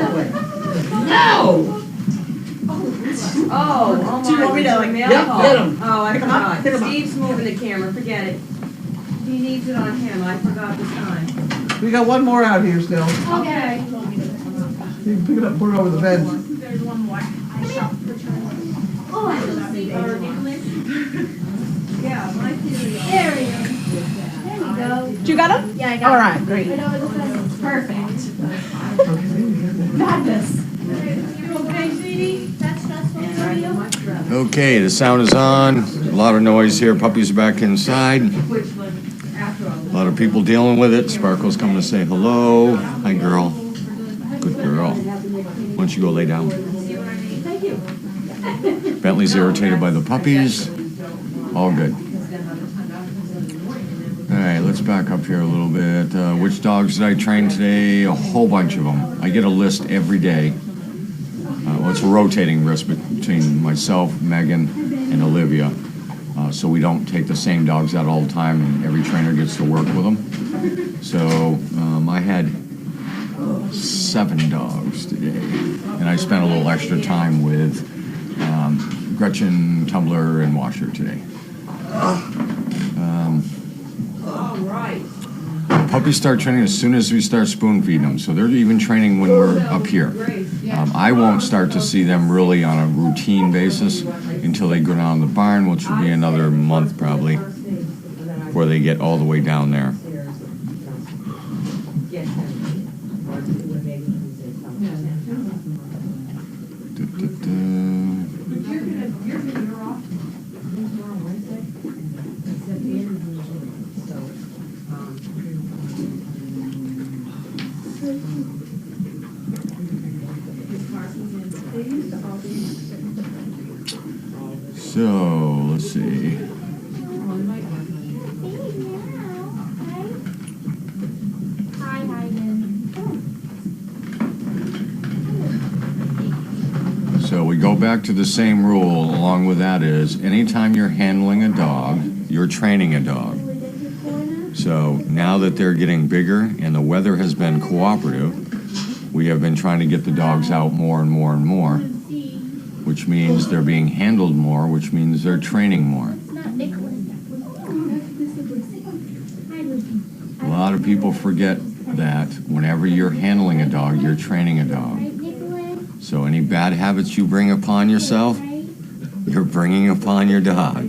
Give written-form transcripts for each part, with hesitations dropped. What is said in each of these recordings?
No! Oh, Do you want me to, like, mail yep, call. get 'em. Oh, I Pick 'em up, forgot. pick 'em up. Steve's moving the camera, forget it. He needs it on him, I forgot this time. We got one more out here still. Okay. You can pick it up, put it over the fence. There's one more. Oh, I love Steve. Yeah, my theory. There he is. There you go. You got them? Yeah, I got All it. right, great. Right over the fence. Perfect. Madness. You okay, sweetie? That's stressful for you? Okay, the sound is on. A lot of noise here. Puppies are back inside. A lot of people dealing with it. Sparkle's coming to say hello. Hi, girl. Good girl. Why don't you go lay down? Bentley's irritated by the puppies. All good. All right, let's back up here a little bit. Which dogs did I train today? A whole bunch of them. I get a list every day. Well, it's a rotating list between myself, Megan, and Olivia. So we don't take the same dogs out all the time, and every trainer gets to work with them. So I had 7 dogs today, and I spent a little extra time with Gretchen, Tumbler, and Washer today. All right. Puppies start training as soon as we start spoon feeding them, so they're even training when we're up here. I won't start to see them really on a routine basis until they go down to the barn, which will be another month probably, before they get all the way down there. So, let's see. Hi, Hayden. So we go back to the same rule along with that is anytime you're handling a dog, you're training a dog. So now that they're getting bigger and the weather has been cooperative, we have been trying to get the dogs out more and more and more, which means they're being handled more, which means they're training more. It's not Nicholas. A lot of people forget that whenever you're handling a dog, you're training a dog. So any bad habits you bring upon yourself, you're bringing upon your dog.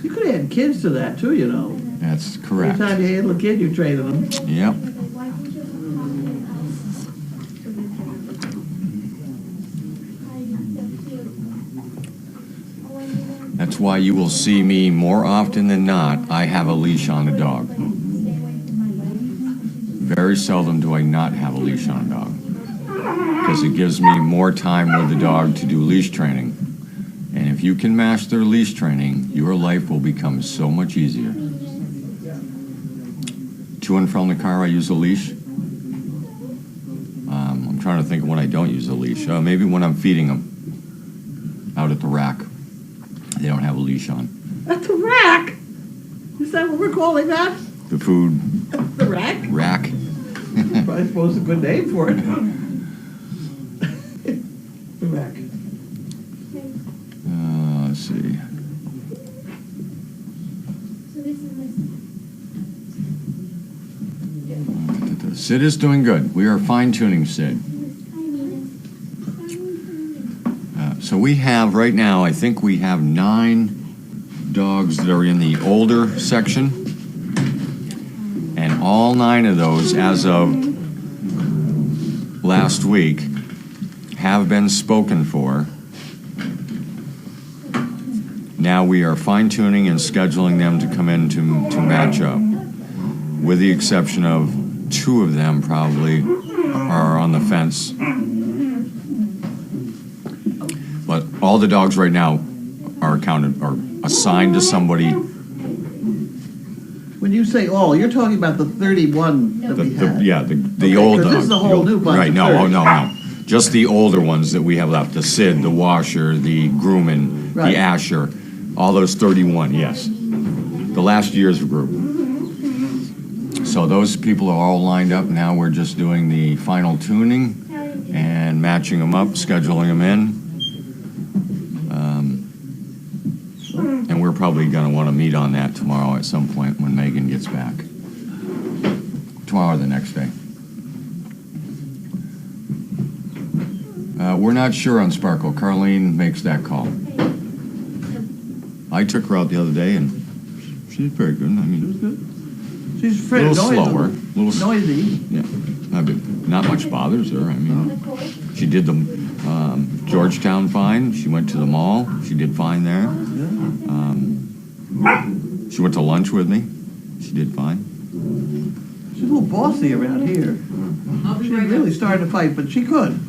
You could add kids to that too, you know. That's correct. Anytime you handle a kid, you're training them. Yep. That's why you will see me more often than not, I have a leash on a dog. Very seldom do I not have a leash on a dog, because it gives me more time with the dog to do leash training. And if you can master leash training, your life will become so much easier. To and from the car, I use a leash. I'm trying to think of when I don't use a leash. Maybe when I'm feeding them out at the rack. They don't have a leash on. At the rack? Is that what we're calling that? The food The rack? rack. I suppose a good name for it. The rack. Let's see. So this is my Sid is doing good. We are fine-tuning Sid. So we have, right now, I think we have 9 dogs that are in the older section. And all 9 of those, as of last week, have been spoken for. Now we are fine-tuning and scheduling them to come in to match up. With the exception of 2 of them probably are on the fence. But all the dogs right now are assigned to somebody. When you say all, you're talking about the 31 that we had. The Okay, old 'cause dogs. this is a whole new bunch Right, of no, 30. no. Just the older ones that we have left. The Sid, the Washer, the Grumman, Right. the Asher. All those 31, yes. The last year's group. So those people are all lined up. Now we're just doing the final tuning and matching them up, scheduling them in. And we're probably going to want to meet on that tomorrow at some point when Megan gets back. Tomorrow or the next day. We're not sure on Sparkle. Carlene makes that call. I took her out the other day, and she's very good. I mean, Good. She's a afraid little of noise. slower. Noisy. Yeah, not much bothers her. I mean, she did the Georgetown fine. She went to the mall. She did fine there. She went to lunch with me. She did fine. She's a little bossy around here. She's really starting to fight, but she could.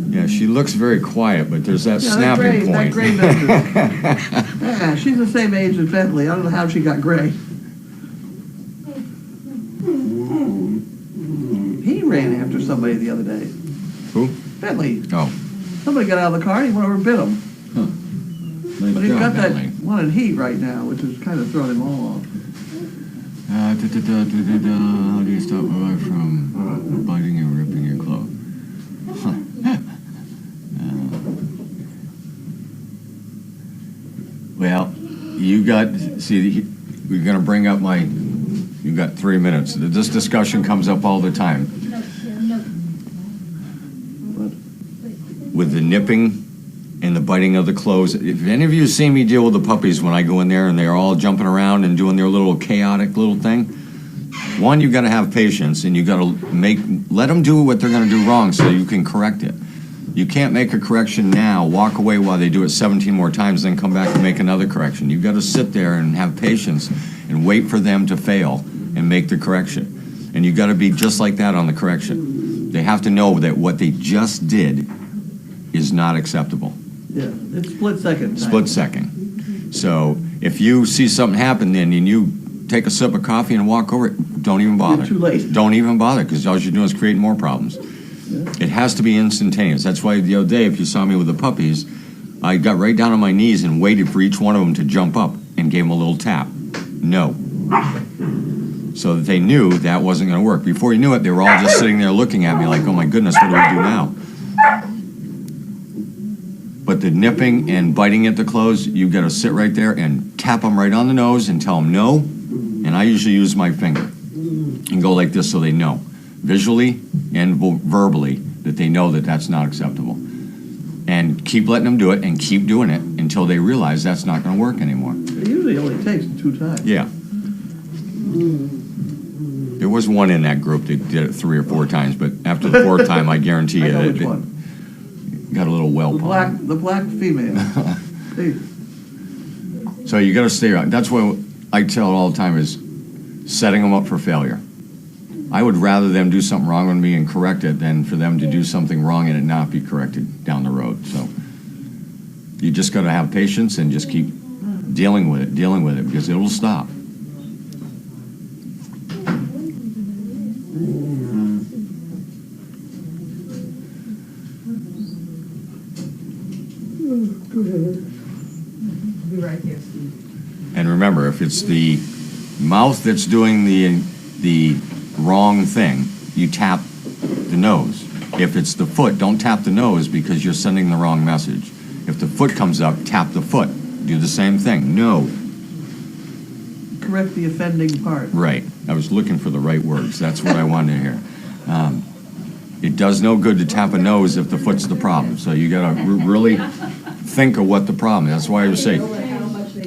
Yeah, she looks very quiet, but there's that snapping point. That gray business. Yeah, she's the same age as Bentley. I don't know how she got gray. He ran after somebody the other day. Who? Bentley. Oh. Somebody got out of the car and he went over and bit him. Huh. Nice But he's job, got that Bentley. one in heat right now, which is kind of throwing him all off. How do you stop a guy from biting and ripping your clothes? Well, you got, see, we're going to bring up you got 3 minutes. This discussion comes up all the time. With the nipping and the biting of the clothes. If any of you see me deal with the puppies when I go in there and they're all jumping around and doing their little chaotic little thing, one, you got to have patience and you got to let them do what they're going to do wrong so you can correct it. You can't make a correction now, walk away while they do it 17 more times, then come back and make another correction. You've got to sit there and have patience and wait for them to fail and make the correction. And you've got to be just like that on the correction. They have to know that what they just did is not acceptable. Yeah, it's split second. Split second. So if you see something happen then and you take a sip of coffee and walk over it, don't even bother. You're too late. Don't even bother, because all you're doing is creating more problems. Yeah. It has to be instantaneous. That's why the other day, if you saw me with the puppies, I got right down on my knees and waited for each one of them to jump up and gave them a little tap. No. So that they knew that wasn't going to work. Before you knew it, they were all just sitting there looking at me like, oh my goodness, what do we do now? But the nipping and biting at the clothes, you've got to sit right there and tap them right on the nose and tell them no. And I usually use my finger and go like this so they know, visually and verbally, that they know that that's not acceptable. And keep letting them do it and keep doing it until they realize that's not going to work anymore. It usually only takes 2 times. Yeah. There was one in that group that did it 3 or 4 times, but after the 4th time, I guarantee I you know it which one. got a little whelp on The black female. Hey, it. So you got to stay on. That's what I tell all the time is setting them up for failure. I would rather them do something wrong with me and correct it than for them to do something wrong and it not be corrected down the road. So you just got to have patience and just keep dealing with it, because it will stop. Be right there, Steve. And remember, if it's the mouth that's doing the wrong thing, you tap the nose. If it's the foot, don't tap the nose because you're sending the wrong message. If the foot comes up, tap the foot. Do the same thing. No. correct the offending part. Right. I was looking for the right words. That's what I wanted to hear. It does no good to tap a nose if the foot's the problem. So you got to really think of what the problem is. That's why I was saying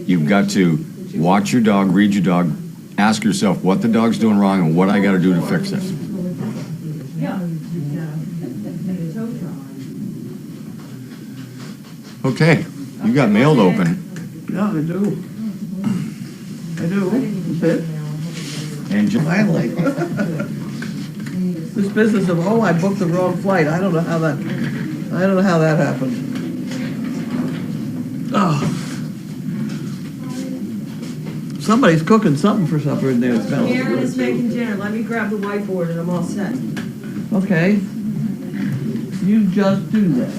you've got to watch your dog, read your dog, ask yourself what the dog's doing wrong and what I got to do to fix this. Okay, you got mail to open. Yeah, I do. I do. A bit. And Finally. This business of, oh, I booked the wrong flight. I don't know how that happened. Oh. Somebody's cooking something for supper in there. It smells Karen good. is making dinner. Let me grab the whiteboard and I'm all set. Okay. You just do that.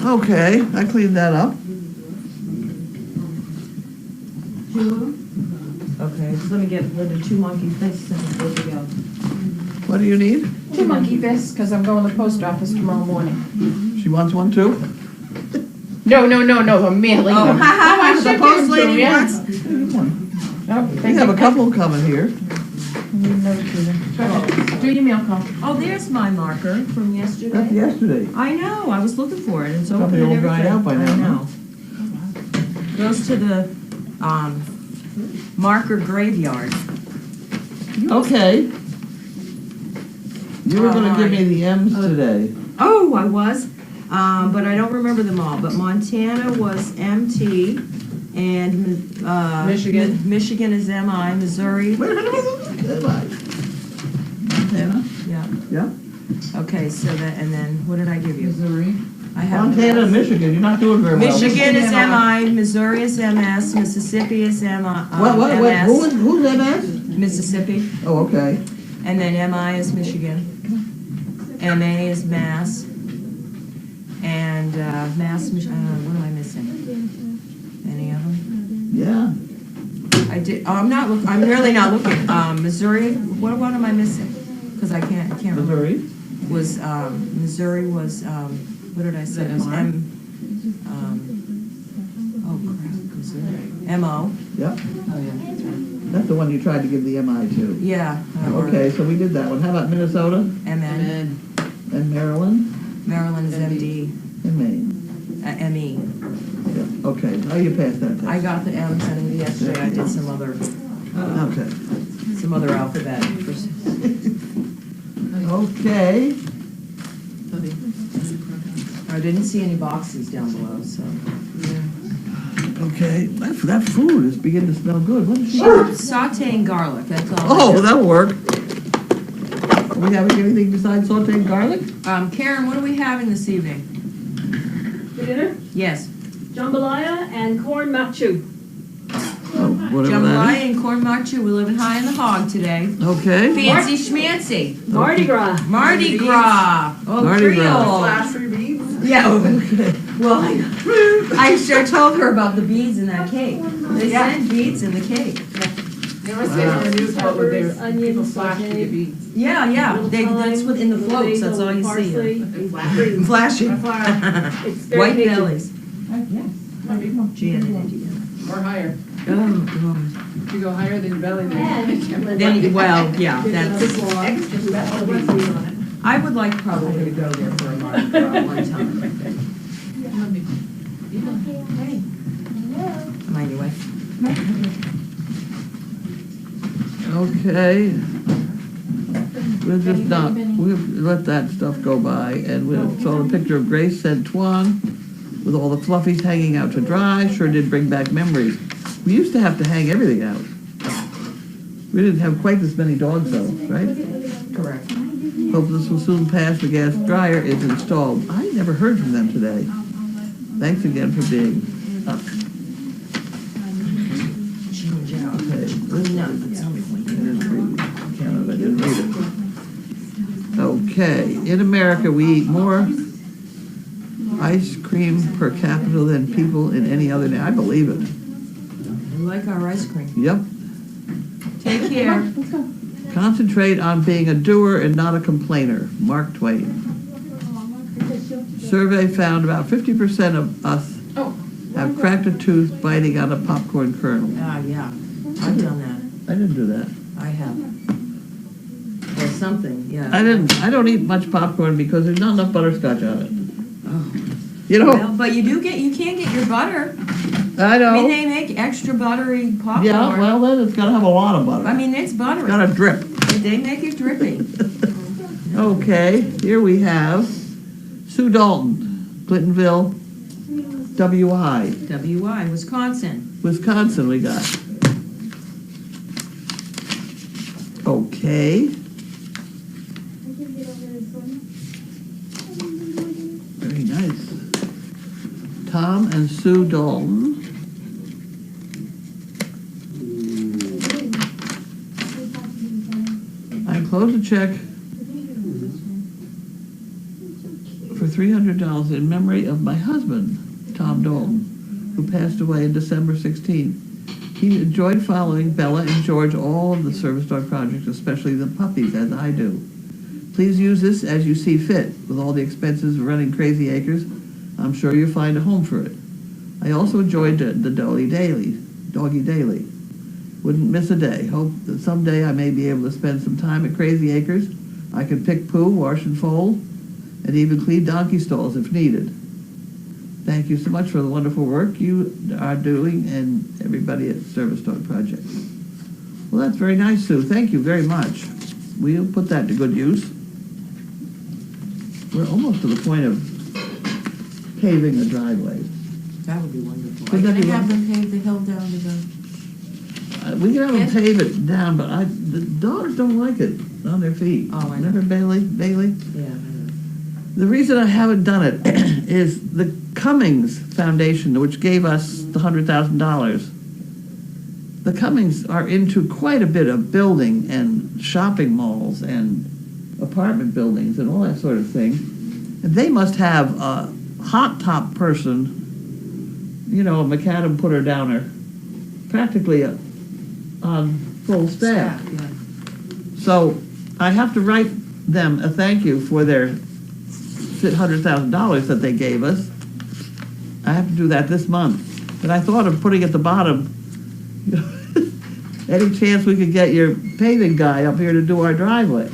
Okay, I cleaned that up. Okay, so let me get rid of 2 monkey fists and we're good to go. What do you need? 2 monkey fists, because I'm going to the post office tomorrow morning. She wants one too? No, I'm mailing Oh, them. haha, I the should post give them to lady you. wants. Oh, We thank have you. a couple coming here. Go ahead. Do your mail call. Oh, there's my marker from That's yesterday. yesterday. I know, I was looking for it, and so Probably open all and dried everything. out by now, I know. Goes to the, marker graveyard. Okay. You were gonna give me Alright. the M's today. Oh, I was, but I don't remember them all, but Montana was MT, and, Michigan. Michigan is MI, Missouri, Wait a minute. Montana? yeah, Yeah. okay, so that, and then, what did I give you? Missouri. I have Montana and Michigan, you're not doing very well. Michigan is Michigan MI, Missouri is MS, Mississippi is MI, What, MS, who's MS? Mississippi, Oh, okay. and then MI is Michigan, MA is Mass, and Mass, what am I missing? Any of them? Yeah. I did, I'm really not looking, Missouri, what am I missing? Because I can't remember. Missouri? Was, Missouri was, what did I say? It was MR? oh crap, Missouri. MO, Yep. Oh, yeah. That's the one you tried to give the MI to. yeah. or Okay, so we did that one. How about Minnesota MN, and Maryland Maryland is MD, and Maine? ME. Yeah. Okay, now you passed that test. I got the M's and yesterday I did some other Okay. alphabet. Okay. I didn't see any boxes down below, so. Okay, that food is beginning to smell good. What is she? Sauteing garlic, that's all. I Oh, do. that'll work. Are we having anything besides sauteed garlic? Karen, what are we having this evening? For dinner, Yes. jambalaya and corn machu. Oh, whatever that Jambalaya and corn machu, we're living high in the hog today. is. Okay. Fancy schmancy. Mardi Gras. Mardi Gras. Oh, Mardi Gras. Creole. Yeah. Well, I sure told her about the beads in that cake. They send beads in the cake. They always say in the news about what Peppers, people onions, flash to sauteed. get beads. Yeah, yeah. Little That's thyme, what in the little floats. basil, That's all you see. parsley. Flashing. It's very White tasty. bellies. Yes. Janet, Indiana. Or higher. Oh, God. If you go higher than your belly, then Then, well, yeah, that's. extra special recipe on it. I would like probably to go there for a Mardi Gras one time. Anyway. Okay. We'll just not, we'll let that stuff go by, and we saw the picture of Grace Saint Tuan with all the fluffies hanging out to dry. Sure did bring back memories. We used to have to hang everything out. We didn't have quite this many dogs though, right? Correct. Hope this will soon pass. The gas dryer is installed. I never heard from them today. Thanks again for being up. Change out. Okay. Canada, I didn't read it. Okay, in America, we eat more ice cream per capita than people in any other nation. I believe it. We like our ice cream. Yep. Take care. Concentrate on being a doer and not a complainer. Mark Twain. Survey found about 50% of us have cracked a tooth biting on a popcorn kernel. Yeah. I've done that. I didn't do that. I have. Or something, yeah. I don't eat much popcorn because there's not enough butterscotch on it. Oh. You know? Well, but you can't get your butter. I I mean, know. they make extra buttery popcorn. Yeah, well then it's gotta have a lot of butter. I mean, it's buttery. Gotta drip. They make it drippy. Okay, here we have Sue Dalton, Clintonville, WI, WI, Wisconsin. Wisconsin we got. Okay. Very nice. Tom and Sue Dalton. I enclosed a check for $300 in memory of my husband, Tom Dalton, who passed away in December 16. He enjoyed following Bella and George all of the service dog projects, especially the puppies, as I do. Please use this as you see fit. With all the expenses of running Crazy Acres, I'm sure you'll find a home for it. I also enjoyed the Doggy Daily. Wouldn't miss a day. Hope that someday I may be able to spend some time at Crazy Acres. I can pick poo, wash and fold, and even clean donkey stalls if needed. Thank you so much for the wonderful work you are doing and everybody at Service Dog Project. Well, that's very nice, Sue. Thank you very much. We'll put that to good use. We're almost to the point of paving the driveway. That would be wonderful. Are Would you that gonna be have them pave the hill down to the? We can have them Yes. pave it down, but the dogs don't like it on their feet. Oh, I know. Remember Bailey? Yeah, I know. The reason I haven't done it is the Cummings Foundation, which gave us the $100,000. The Cummings are into quite a bit of building and shopping malls and apartment buildings and all that sort of thing. And they must have a hot top person, you know, a macadam putter downer, practically on full staff. Yeah. So I have to write them a thank you for their $100,000 that they gave us. I have to do that this month. But I thought of putting at the bottom, you know, any chance we could get your paving guy up here to do our driveway.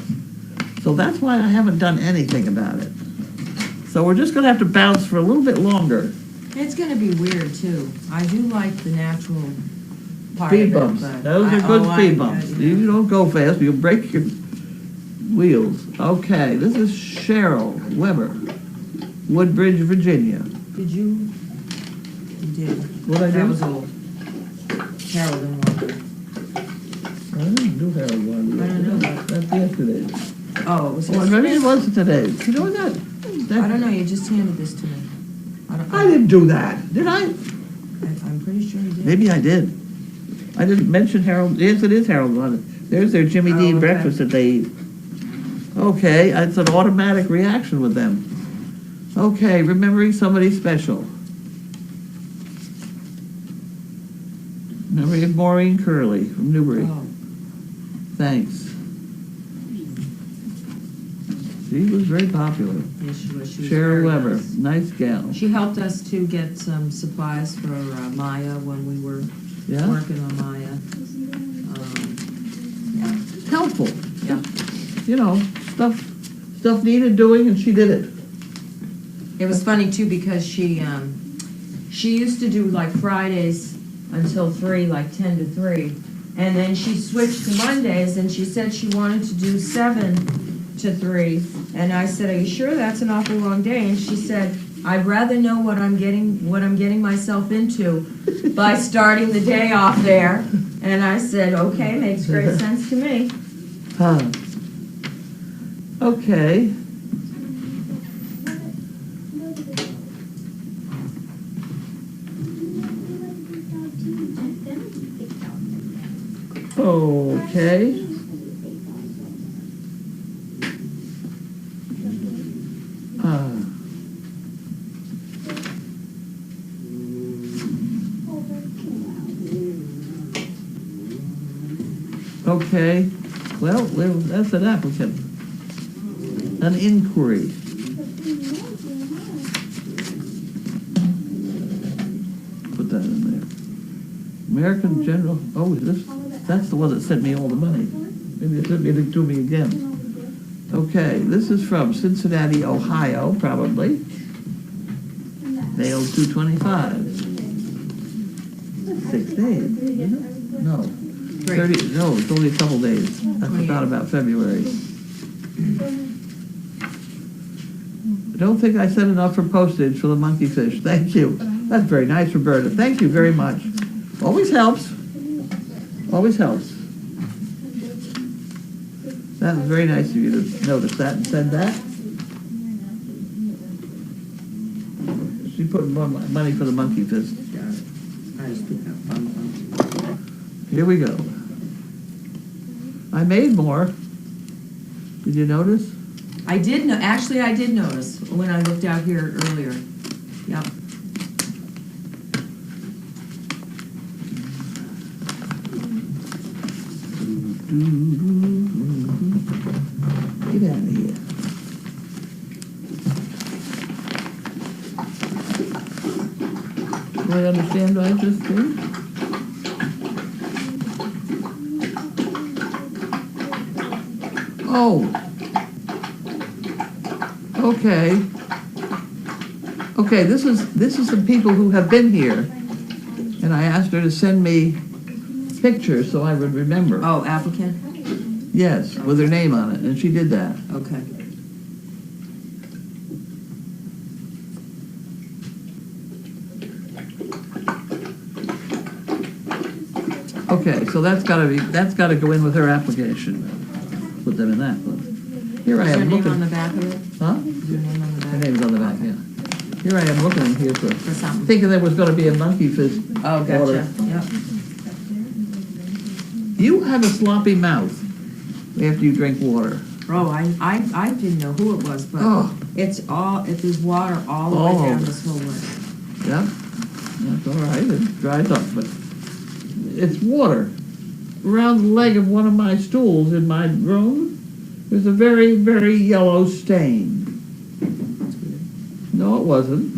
So that's why I haven't done anything about it. So we're just gonna have to bounce for a little bit longer. It's gonna be weird too. I do like the natural part Speed of it, bumps, but those are good speed I- bumps. you know. You don't go fast, you'll break your wheels. Okay, this is Cheryl Weber, Woodbridge, Virginia. Did you? You did. What'd I do? That was old. Harold and Walker. I didn't do Harold one. I don't know. That's yesterday. Oh, it was. Well, maybe it was today. You know that? I don't know. You just handed this to me. I didn't do that, did I? I'm pretty sure you did. Maybe I did. I didn't mention Harold. Yes, it is Harold one. There's their Jimmy Oh, Dean okay. breakfast that they eat. Okay, it's an automatic reaction with them. Okay, remembering somebody special. Memory of Maureen Curley from Newbury. Oh, Thanks. She was very popular. yes, she was. She was Cheryl very Weber, nice. nice gal. She helped us to get some supplies for Maya when we were Yeah, working on Maya. helpful. Yeah. You know, stuff needed doing, and she did it. It was funny too because she used to do like Fridays until 3, like 10 to 3, and then she switched to Mondays and she said she wanted to do 7 to 3, and I said, "Are you sure that's an awful long day?" And she said, "I'd rather know what I'm getting myself into by starting the day off there." And I said, "Okay, makes great sense to me." Huh. Okay. Okay. Okay, well, that's an applicant. An inquiry. Put that in there. American General, oh, that's the one that sent me all the money. Maybe it sent it to me again. Okay, this is from Cincinnati, Ohio, probably. Mail 225. 6 days, isn't it? No. 30, no, it's only a couple days. I forgot about February. I don't think I said enough for postage for the monkey fish. Thank you. That's very nice, Roberta. Thank you very much. Always helps. Always helps. That was very nice of you to notice that and send that. She put money for the monkey fish. I just picked up fun. Here we go. I made more. Did you notice? I did notice when I looked out here earlier. Yep. Get out of here. Do I understand what I just did? Oh. Okay. Okay, this is some people who have been here, and I asked her to send me pictures so I would remember. Oh, applicant? Yes, with her name on it, and she did that. Okay. Okay, so that's gotta go in with her application. Put them in that one. Here I Is your am name on looking. the back of it? Huh? Is your name on the Her back? name's on the back, yeah. Here I am looking in here For for, something? thinking there was gonna be a monkey fist. Oh, order. gotcha. Yep. You have a sloppy mouth after you drink water. Oh, I didn't know who it was, but Oh, there's water all the All way down over. this whole way. yeah, that's all right, it dries up, but it's water. Around the leg of one of my stools in my room, there's a very, very yellow stain. No, it wasn't.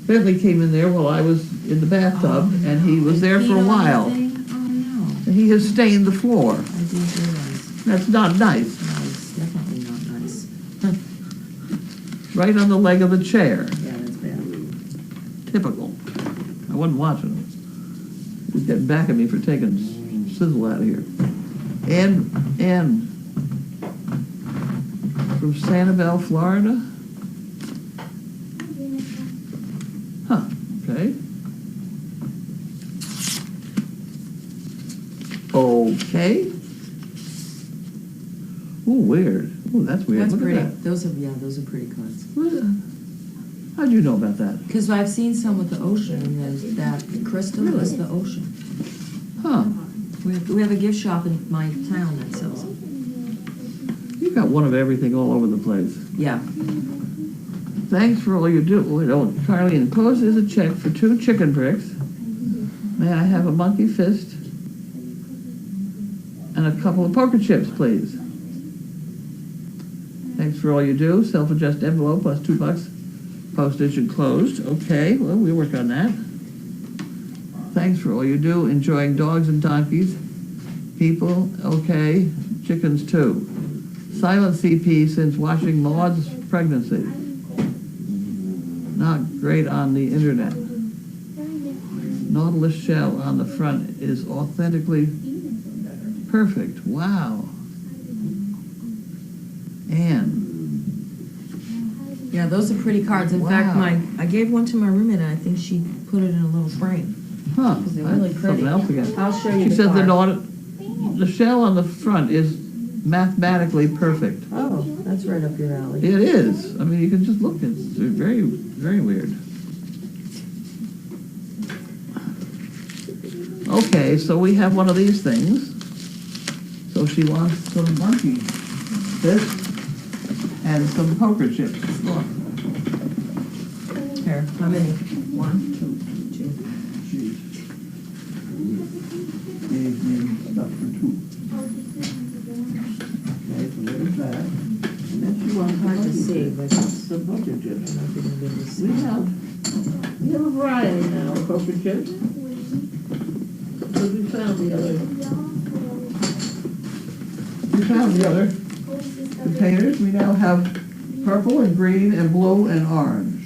Bentley came in there while I was in the bathtub, and he was there for a while. Oh, no. And he has stained the floor. I didn't realize. That's not nice. No, it's definitely not nice. Right on the leg of the chair. Yeah, that's bad. Typical. I wasn't watching him. He's getting back at me for taking sizzle out of here. And from Sanibel, Florida. Huh, okay. Okay. Ooh, weird. Ooh, that's weird. That's Look pretty. at that. Those are pretty cards. How'd you know about that? Because I've seen some with the ocean, and there's that crystal is the ocean. Huh. We have a gift shop in my town that sells it. You got one of everything all over the place. Yeah. Thanks for all you do. Wait, oh, Carlene, encloses a check for 2 chicken bricks. May I have a monkey fist? And a couple of poker chips, please. Thanks for all you do. Self-addressed envelope plus $2. Postage enclosed. Okay, well, we work on that. Thanks for all you do. Enjoying dogs and donkeys. People, okay. Chickens too. Silent CP since watching Maud's pregnancy. Not great on the internet. Nautilus shell on the front is authentically perfect. Wow. And Yeah, those are pretty cards. In fact, Wow. I gave one to my roommate, and I think she put it in a little frame. huh, Because they're really that's pretty. something else again. I'll show you She the said card. the shell on the front is mathematically perfect. Oh, that's right up your alley. It is. I mean, you can just look. It's very, very weird. Okay, so we have one of these things. So she wants some monkey fist and some poker chips. Look. Here, how many? 1, 2, 2. She gave me stuff for 2. Okay, so there's that. And then she wants Hard to see, but it's- some poker I chips. don't know if you're gonna be able to see. We have a variety now of poker chips. Because we found the other containers. We now have purple and green and blue and orange.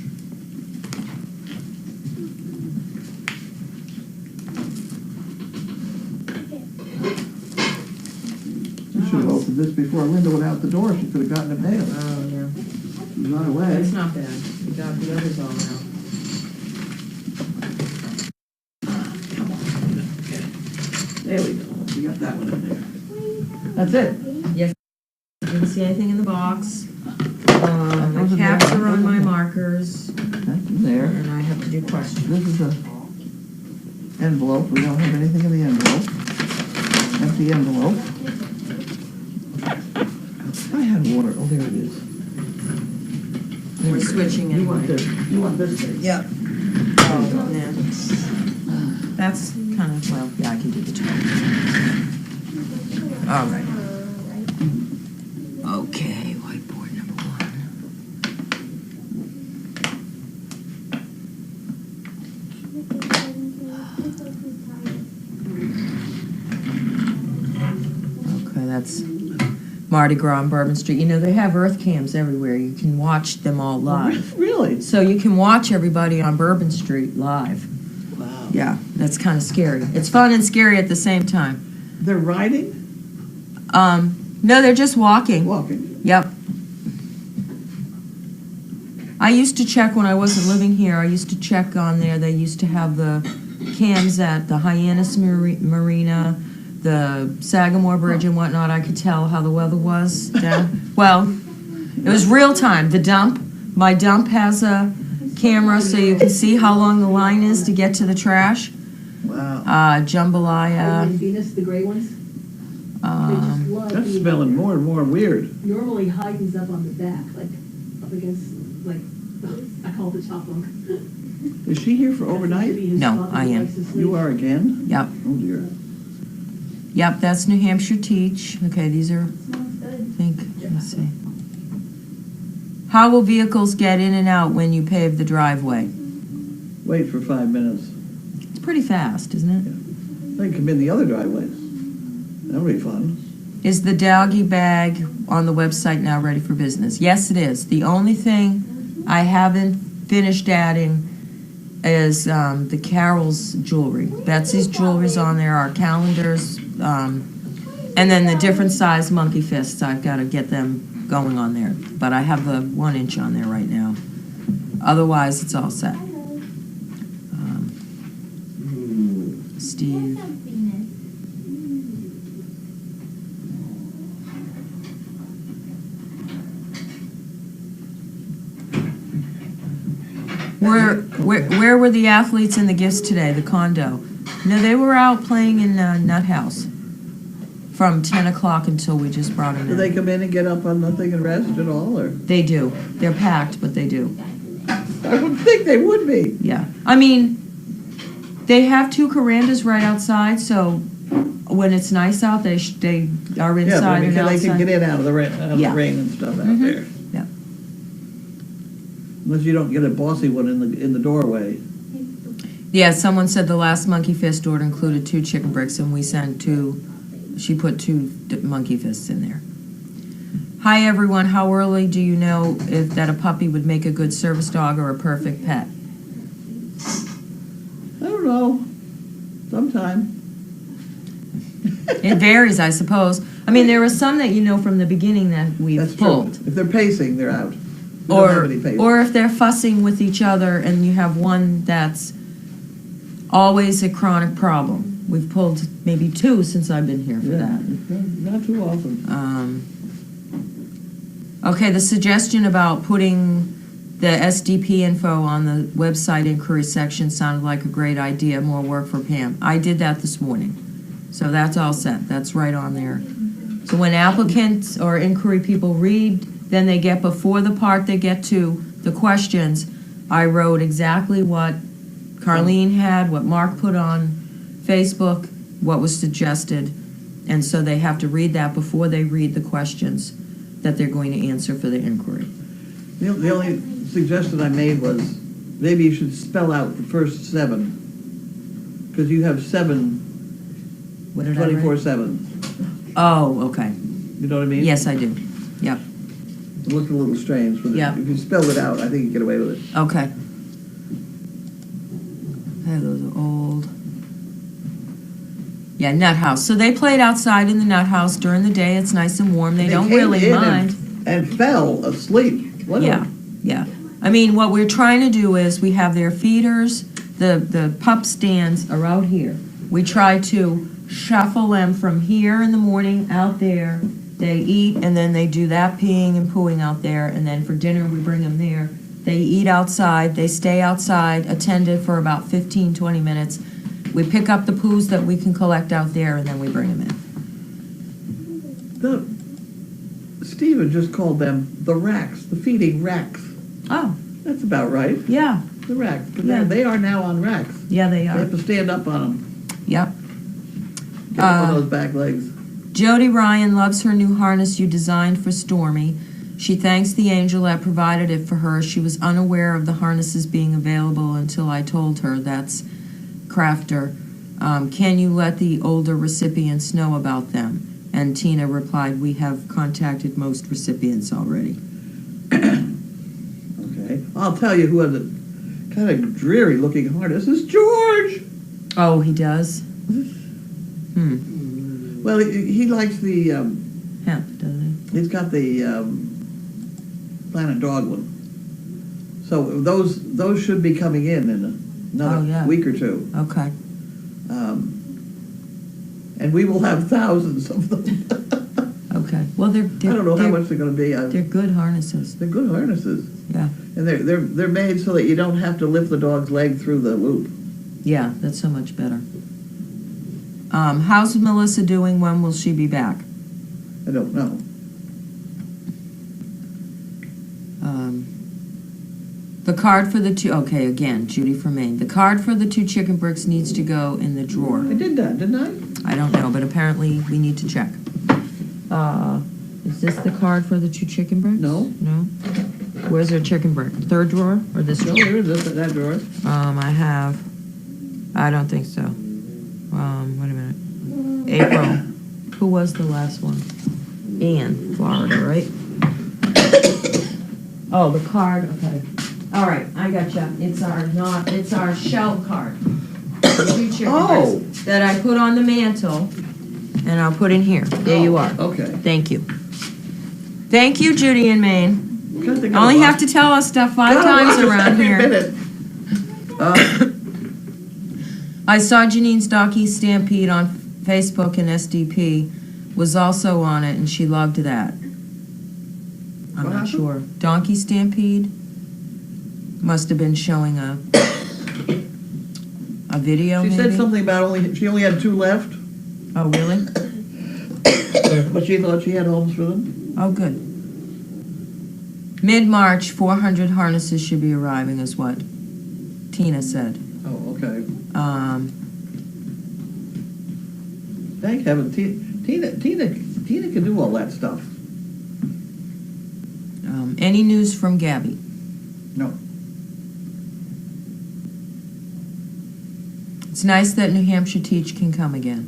We should have opened this before Linda went out the door. She could have gotten it mailed. Oh, yeah. She's not away. It's not bad. We got the others all out. There we go. We got that one in there. That's it. Didn't see anything in the box. That My wasn't caps there. are on my markers, That's in there. and I have to do questions. This is a envelope. We don't have anything in the envelope. Empty envelope. I had water. Oh, there it is. We're switching You want anyway. this? You want this thing? Yep. Oh, yeah. That's kind of, well, yeah, I can do the 12. All right. Okay, whiteboard number 1. Okay, that's Mardi Gras on Bourbon Street. You know, they have earth cams everywhere. You can watch them all live. Really? So you can watch everybody on Bourbon Street live. Wow. Yeah, that's kind of scary. It's fun and scary at the same time. They're riding? No, they're just walking. Walking. Yep. I used to check when I wasn't living here. I used to check on there. They used to have the cams at the Hyannis Marina, the Sagamore Bridge and whatnot. I could tell how the weather was down. Well, it was real time. The dump. My dump has a camera so you can see how long the line is to get to the trash. Wow. Jambalaya. Venus, the gray ones, they just love That's being smelling out there. more and more weird. Normally Haydn's up on the back, like up against, like, I call it the top bunk. Is she here for overnight? No, I am. You are again? Yep. Oh dear. Yep, that's New Hampshire Teach. Okay, these are, Smells good. I think, let's see. How will vehicles get in and out when you pave the driveway? Wait for 5 minutes. It's pretty fast, isn't it? They come in the other driveways. That'll be fun. Is the doggy bag on the website now ready for business? Yes, it is. The only thing I haven't finished adding is the Carol's jewelry. Betsy's jewelry's on there, our calendars, and then the different size monkey fists. I've got to get them going on there. But I have the 1 inch on there right now. Otherwise, it's all set. Steve. Where were the athletes and the gifts today, the condo? No, they were out playing in Nut House from 10 o'clock until we just brought them Do in. they come in and get up on nothing and rest at all, or? They do. They're packed, but they do. I would think they would be. Yeah. I mean, they have 2 verandas right outside, so when it's nice out, they are Yeah, inside but and because they can get outside. in out of the Yeah. rain and stuff out Mhm. there. Yeah. Unless you don't get a bossy one in the doorway. Yeah, someone said the last monkey fist order included 2 chicken bricks, and we sent 2. She put 2 monkey fists in there. Hi everyone, how early do you know if that a puppy would make a good service dog or a perfect pet? I don't know. Sometime. It varies, I suppose. I mean, there are some that you know from the beginning that we've That's true. pulled. If they're pacing, they're out. We don't have any pacing. Or if they're fussing with each other and you have one that's always a chronic problem. We've pulled maybe 2 since I've been here for Yeah, that. not too often. Okay, the suggestion about putting the SDP info on the website inquiry section sounded like a great idea. More work for Pam. I did that this morning. So that's all set. That's right on there. So when applicants or inquiry people read, then they get before the part they get to the questions, I wrote exactly what Carlene had, what Mark put on Facebook, what was suggested. And so they have to read that before they read the questions that they're going to answer for the inquiry. The only suggestion I made was maybe you should spell out the first 7. Because you have 7 What did I write? 24/7. Oh, okay. You know what I mean? Yes, I do. Yep. It looked a little strange, but Yeah. if you spelled it out, I think you get away with it. Okay. Hey, those are old. Yeah, nut house. So they played outside in the nut house during the day. It's nice and warm. They don't came really in mind. And fell asleep. One of Yeah, them. yeah. I mean, what we're trying to do is we have their feeders, the pup stands are out here. We try to shuffle them from here in the morning out there. They eat and then they do that peeing and pooing out there. And then for dinner, we bring them there. They eat outside. They stay outside, attended for about 15, 20 minutes. We pick up the poos that we can collect out there and then we bring them in. Stephen just called them the racks, the feeding racks. Oh, That's about right, yeah, the racks. But Yeah. they are now on racks. yeah, they You are. have to stand up on them. Yep. Get up on those back legs. Jody Ryan loves her new harness you designed for Stormy. She thanks the angel that provided it for her. She was unaware of the harnesses being available until I told her. That's Crafter. Can you let the older recipients know about them? And Tina replied, we have contacted most recipients already. Okay. I'll tell you who has a kind of dreary looking harness is George. Oh, he does? Well, he likes the, Hemp, doesn't he's got the Planet Dog one. So those should be coming in another Oh, yeah. week or two. he? Okay. And we will have thousands of them. Okay. Well, I don't know how much they're going to be. They're good harnesses. They're good harnesses. Yeah. And they're made so that you don't have to lift the dog's leg through the loop. Yeah, that's so much better. How's Melissa doing? When will she be back? I don't know. The card for the two, okay, again, Judy from Maine. The card for the 2 chicken bricks needs to go in the drawer. I did that, didn't I? I don't know, but apparently we need to check. Is this the card for the 2 chicken bricks? No. No? Where's their chicken brick? 3rd drawer or this No, drawer? there is this in that drawer. I don't think so. Wait a minute. April. Who was the last one? Ian, Florida, right? Oh, the card, okay. All right, I gotcha. It's our shell card. The 2 chicken Oh. bricks that I put on the mantle, and I'll put in here. There you are. Okay. Thank you. Thank you, Judy in Maine. Only have to tell us stuff 5 times around here. I saw Janine's Donkey Stampede on Facebook, and SDP was also on it, and she loved that. I'm What not happened? sure. Donkey Stampede must have been showing a video, She maybe? said something about she only had 2 left, Oh, really? but she thought she had homes for them. Oh, good. Mid-March, 400 harnesses should be arriving, is what Tina said. Oh, okay. Thank heaven, Tina can do all that stuff. Any news from Gabby? No. It's nice that New Hampshire Teach can come again.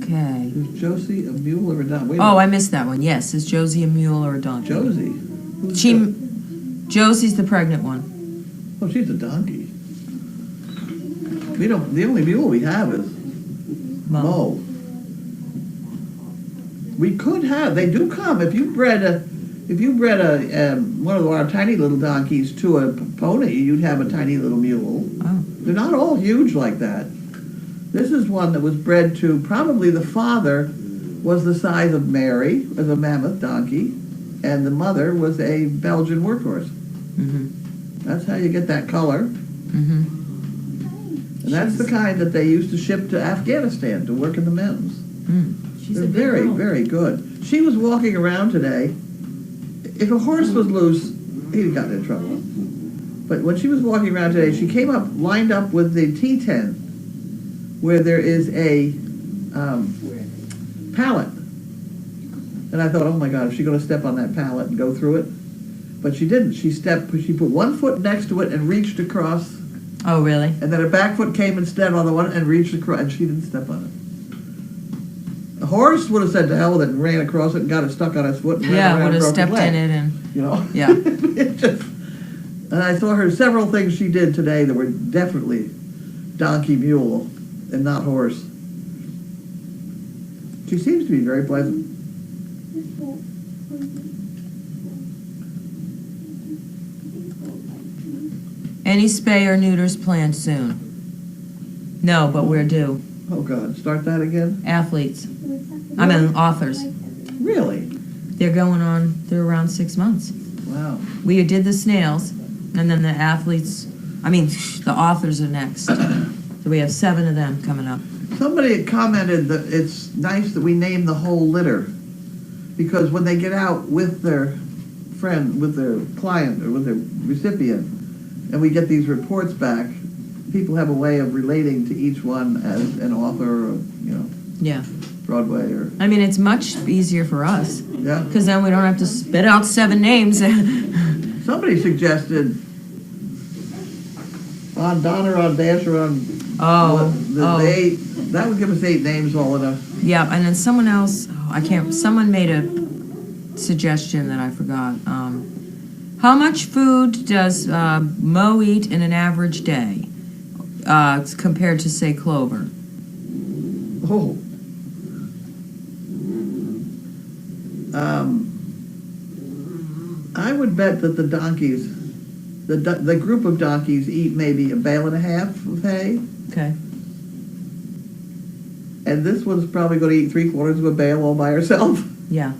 Okay. Is Josie a mule or a donkey? Wait a Oh, minute. I missed that one. Yes, is Josie a mule or a donkey? Josie. Who's Jo- Josie's the pregnant one. Oh, she's a donkey. The only mule we have is Mo. We could have. They do come if you bred one of our tiny little donkeys to a pony. You'd have a tiny little mule. Oh. They're not all huge like that. This is one that was bred to probably the father was the size of Mary, as a mammoth donkey, and the mother was a Belgian workhorse. Mm-hmm. That's how you get that color. Mm-hmm. And that's the kind that they used to ship to Afghanistan to work in the MEMS. She's They're very, very good. She was walking around today. If a horse was loose, he'd gotten in trouble. But when she was walking around today, she came up, lined up with the T10, where there is a pallet. And I thought, oh my God, is she going to step on that pallet and go through it? But she didn't. She put one foot next to it and reached across. Oh, really? And then her back foot came instead on the one and reached across, and she didn't step on it. A horse would have said to hell with it and ran across it and got it stuck on its foot. And ran Yeah, around would have and broke stepped its leg, in it and, You know? yeah. It just, and I saw her several things she did today that were definitely donkey mule and not horse. She seems to be very pleasant. Any spay or neuters planned soon? No, but we're due. Oh God, start that again? Athletes. I mean, authors. Really? They're around 6 months. Wow. We did the snails, and then the athletes, the authors are next. So we have 7 of them coming up. Somebody had commented that it's nice that we name the whole litter. Because when they get out with their friend, with their client, or with their recipient, and we get these reports back, people have a way of relating to each one as an author, or, Yeah. Broadway, or, I mean, it's much easier for us, yeah. because then we don't have to spit out 7 names. Somebody suggested on Donner, on Dasher, on that would give us 8 names all enough. Yeah, and then someone else, someone made a suggestion that I forgot. How much food does Mo eat in an average day compared to, say, Clover? Oh. I would bet that the donkeys, the group of donkeys eat maybe a bale and a half of hay, Okay. and this one's probably going to eat 3/4 of a bale all by herself. Yeah.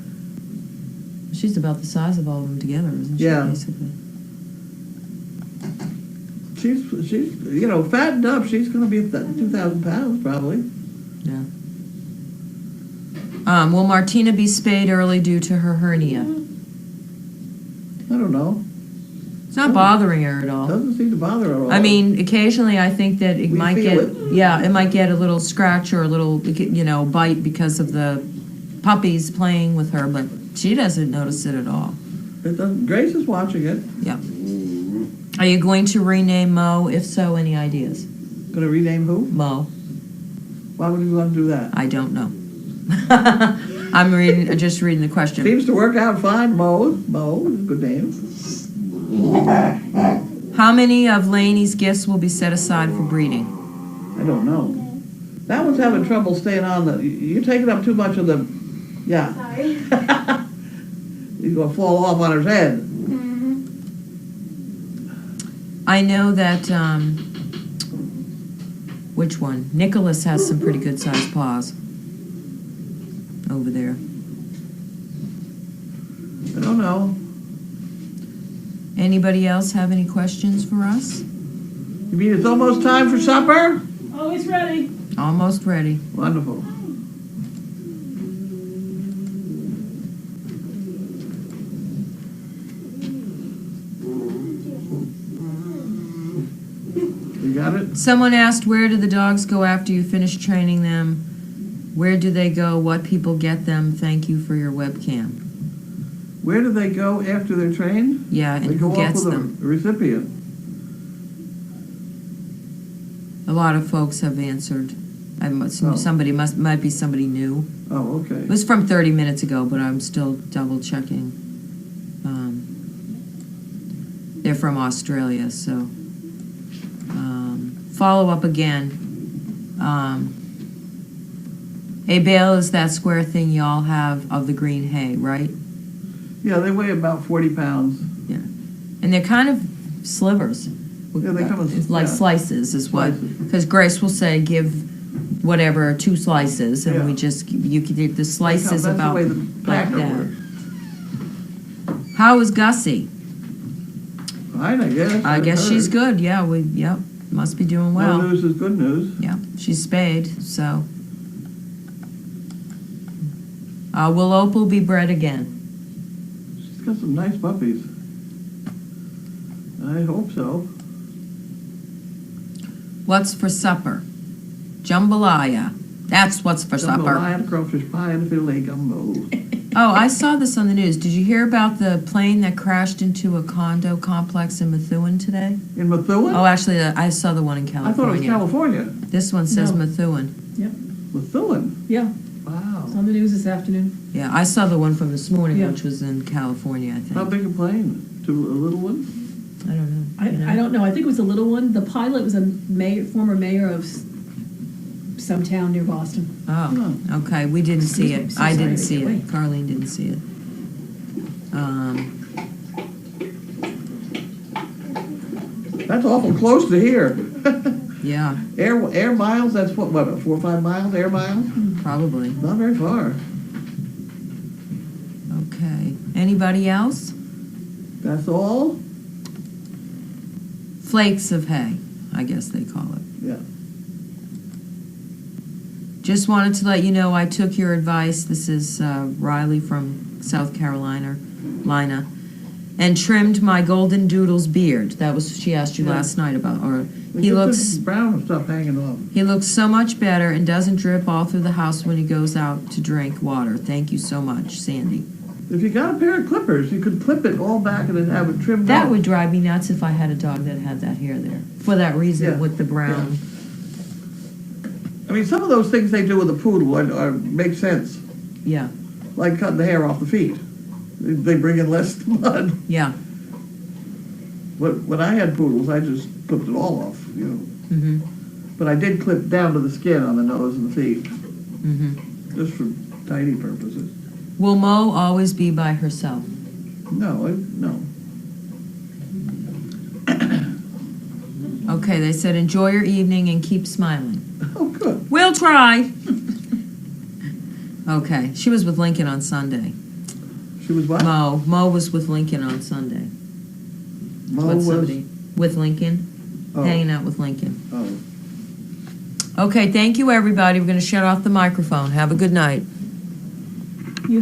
She's about the size of all of them together, isn't she, Yeah. basically? She's fattened up. She's going to be 2,000 pounds probably. Yeah. Will Martina be spayed early due to her hernia? I don't know. It's not bothering her at all. Doesn't seem to bother her at all. I mean, occasionally I think that it We might feel get, it. yeah, it might get a little scratch or a little, bite because of the puppies playing with her, but she doesn't notice it at all. It doesn't. Grace is watching it. Yeah. Are you going to rename Mo? If so, any ideas? Going to rename who? Mo. Why would we want to do that? I don't know. Just reading the question. Seems to work out fine. Mo is a good name. How many of Laney's gifts will be set aside for breeding? I don't know. That one's having trouble staying on the. You're taking up too much of the. Yeah. Sorry. He's going to fall off on his head. I know that, which one? Nicholas has some pretty good sized paws over there. I don't know. Anybody else have any questions for us? You mean it's almost time for supper? Always ready. Almost ready. Wonderful. You got it? Someone asked, where do the dogs go after you finish training them? Where do they go? What people get them? Thank you for your webcam. Where do they go after they're trained? Yeah, They and go who off gets with them? a recipient. A lot of folks have answered. Somebody might be somebody new. Oh, okay. It was from 30 minutes ago, but I'm still double checking. They're from Australia, so follow up again. A bale is that square thing y'all have of the green hay, right? Yeah, they weigh about 40 pounds. Yeah, and they're kind of slivers. Yeah, they come in It's like slices, is what. Slices. Because Grace will say, give whatever 2 slices, and Yeah. we just the slice is That's about the way the like packer that. works. How is Gussie? Fine, I guess. I guess she's good. Yeah, must be doing well. No news is good news. Yeah, she's spayed, so. Will Opal be bred again? She's got some nice puppies. I hope so. What's for supper? Jambalaya. That's what's for supper. Jambalaya, crawfish pie, and filet gumbo. Oh, I saw this on the news. Did you hear about the plane that crashed into a condo complex in Methuen today? In Methuen? Oh, actually, I saw the one in I California. thought it was California. This one says No. Methuen. Methuen? Yeah, Wow. it's on the news this afternoon. Yeah, I saw the one from this morning, Yeah. which was in California, I How think. big a plane? To a little one? I don't know. I don't know. I think it was a little one. The pilot was a former mayor of some town near Boston. Oh, okay. We didn't see it. So I sorry didn't to see get it. Carlene didn't see it. That's awful close to here. Yeah, Air miles, that's what, 4 or 5 miles, air miles? probably. Not very far. Okay. Anybody else? That's all? Flakes of hay, I guess they call it. Yeah. Just wanted to let you know I took your advice. This is Riley from South Carolina, and trimmed my golden doodle's beard. That was she asked you last night about. Or he looks brown stuff hanging off. he looks so much better and doesn't drip all through the house when he goes out to drink water. Thank you so much, Sandy. If you got a pair of clippers, you could clip it all back and then have it trimmed That off. would drive me nuts if I had a dog that had that hair there. For that reason, Yeah. with the brown. I mean, some of those things they do with a poodle make sense, Yeah, like cutting the hair off the feet. They bring in less blood. yeah. When I had poodles, I just clipped it all off, you know. Mm-hmm. But I did clip down to the skin on the nose and the feet, Mm-hmm. just for tiny purposes. Will Mo always be by herself? No. Okay, they said enjoy your evening and keep smiling. Oh, good. We'll try. Okay, she was with Lincoln on Sunday. She was what? Mo was with Lincoln on Sunday. Mo With was. somebody. With Lincoln, Oh. hanging out with Lincoln. Oh. Okay, thank you, everybody. We're going to shut off the microphone. Have a good night. You-